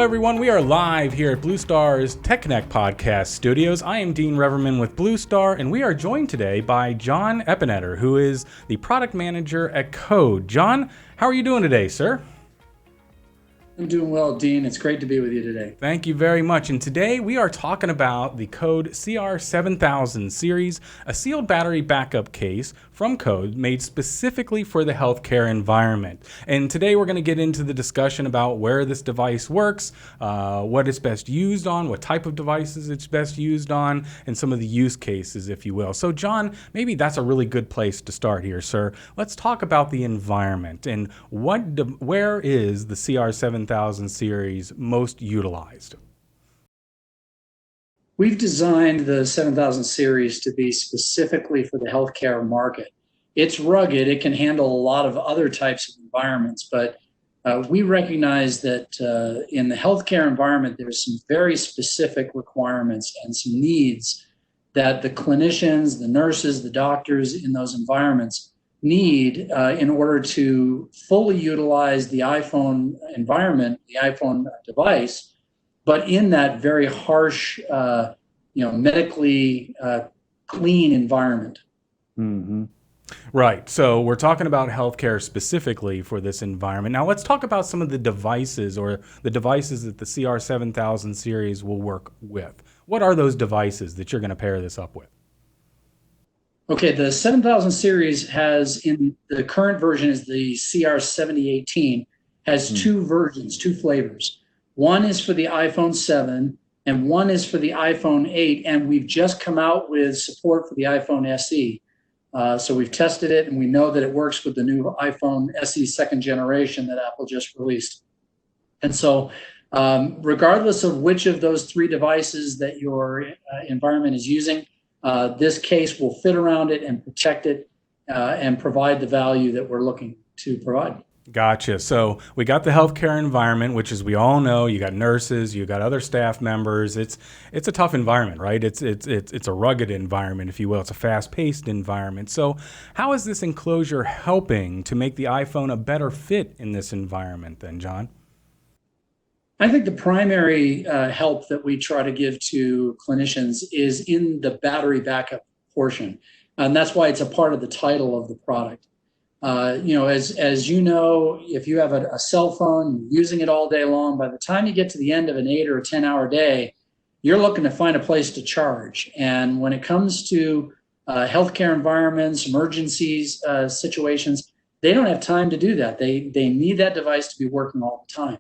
everyone. We are live here at BlueStar's Tech Connect podcast studios. I am Dean Reverman with BlueStar, and we are joined today by John Epinetter, who is the product manager at Code. John, how are you doing today, sir? I'm doing well, Dean. It's great to be with you today. Thank you very much. And today we are talking about the Code CR7000 series, a sealed battery backup case from Code made specifically for the healthcare environment. And today we're going to get into the discussion about where this device works, what it's best used on, what type of devices it's best used on, and some of the use cases, if you will. So John, maybe that's a really good place to start here, sir. Let's talk about the environment and where is the CR7000 series most utilized? We've designed the 7000 series to be specifically for the healthcare market. It's rugged. It can handle a lot of other types of environments, but we recognize that in the healthcare environment, there's some very specific requirements and some needs that the clinicians, the nurses, the doctors in those environments need in order to fully utilize the iPhone environment, the iPhone device, but in that very harsh, medically clean environment. Mm-hmm. Right. So we're talking about healthcare specifically for this environment. Now let's talk about some of the devices or the devices that the CR7000 series will work with. What are those devices that you're going to pair this up with? Okay, the 7000 series has, in the current version is the CR7018, has two versions, two flavors. One is for the iPhone 7 and one is for the iPhone 8, and we've just come out with support for the iPhone SE. So we've tested it and we know that it works with the new iPhone SE second generation that Apple just released. And so regardless of which of those three devices that your environment is using, this case will fit around it and protect it and provide the value that we're looking to provide. Gotcha. So we got the healthcare environment, which, as we all know, you got nurses, you got other staff members. It's a tough environment, right? It's a rugged environment, if you will. It's a fast-paced environment. So how is this enclosure helping to make the iPhone a better fit in this environment then, John? I think the primary help that we try to give to clinicians is in the battery backup portion. And that's why it's a part of the title of the product. As you know, if you have a cell phone, using it all day long, by the time you get to the end of an 8 or 10-hour day, you're looking to find a place to charge. And when it comes to healthcare environments, emergencies, situations, they don't have time to do that. They need that device to be working all the time.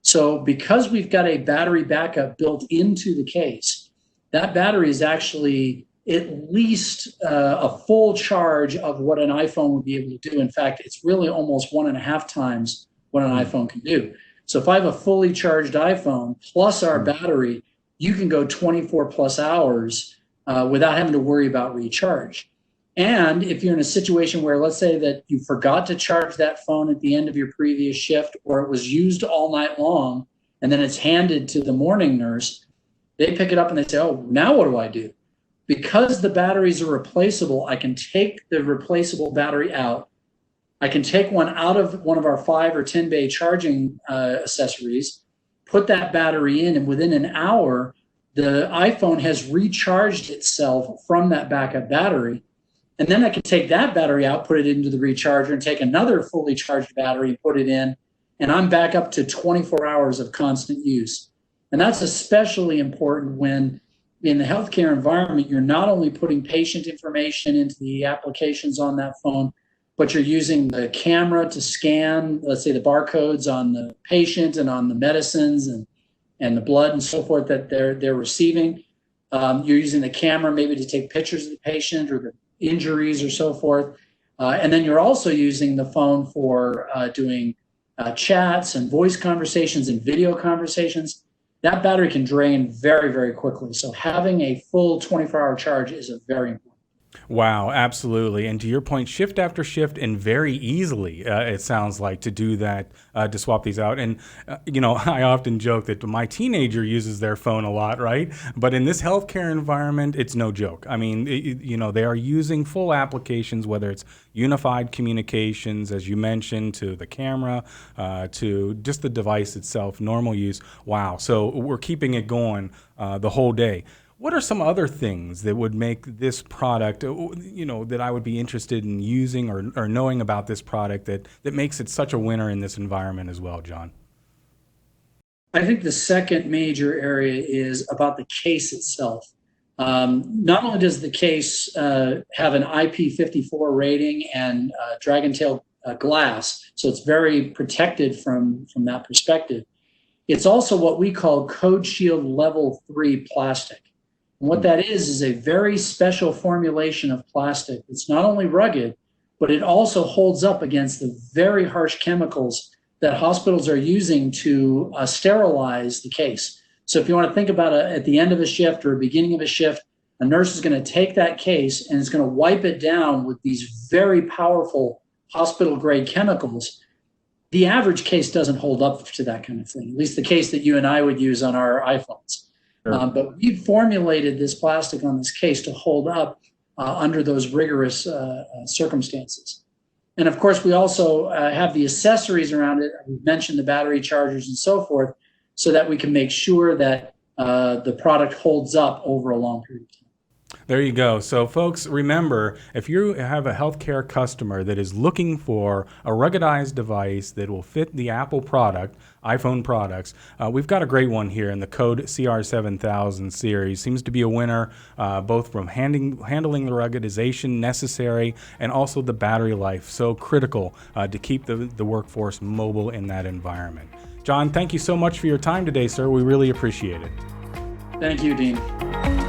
So because we've got a battery backup built into the case, that battery is actually at least a full charge of what an iPhone would be able to do. In fact, it's really almost 1.5 times what an iPhone can do. So if I have a fully charged iPhone plus our battery, you can go 24 plus hours without having to worry about recharge. And if you're in a situation where, let's say that you forgot to charge that phone at the end of your previous shift, or it was used all night long, and then it's handed to the morning nurse, they pick it up and they say, oh, now what do I do? Because the batteries are replaceable, I can take the replaceable battery out. I can take one out of one of our 5 or 10 bay charging accessories, put that battery in, and within an hour, the iPhone has recharged itself from that backup battery. And then I can take that battery out, put it into the recharger, and take another fully charged battery and put it in, and I'm back up to 24 hours of constant use. And that's especially important when in the healthcare environment, you're not only putting patient information into the applications on that phone, but you're using the camera to scan, let's say, the barcodes on the patient and on the medicines and the blood and so forth that they're receiving. You're using the camera maybe to take pictures of the patient or the injuries or so forth. And then you're also using the phone for doing chats and voice conversations and video conversations. That battery can drain very, very quickly. So having a full 24-hour charge is very important. Wow, absolutely. And to your point, shift after shift and very easily, it sounds like, to do that, to swap these out. And, I often joke that my teenager uses their phone a lot, right? But in this healthcare environment, it's no joke. I mean, they are using full applications, whether it's unified communications, as you mentioned, to the camera, to just the device itself, normal use. Wow. So we're keeping it going the whole day. What are some other things that would make this product, that I would be interested in using or knowing about this product that makes it such a winner in this environment as well, John? I think the second major area is about the case itself. Not only does the case have an IP54 rating and dragon tail glass, so it's very protected from that perspective. It's also what we call Code Shield Level 3 plastic. And what that is a very special formulation of plastic. It's not only rugged, but it also holds up against the very harsh chemicals that hospitals are using to sterilize the case. So if you want to think about at the end of a shift or beginning of a shift, a nurse is going to take that case and is going to wipe it down with these very powerful hospital grade chemicals. The average case doesn't hold up to that kind of thing, at least the case that you and I would use on our iPhones. Sure. But we formulated this plastic on this case to hold up under those rigorous circumstances. And of course, we also have the accessories around it. We've mentioned the battery chargers and so forth, so that we can make sure that the product holds up over a long period of time. There you go. So, folks, remember, if you have a healthcare customer that is looking for a ruggedized device that will fit the Apple product, iPhone products, we've got a great one here in the Code CR7000 series. Seems to be a winner, both from handling the ruggedization necessary and also the battery life, so critical to keep the workforce mobile in that environment. John, thank you so much for your time today, sir. We really appreciate it. Thank you, Dean.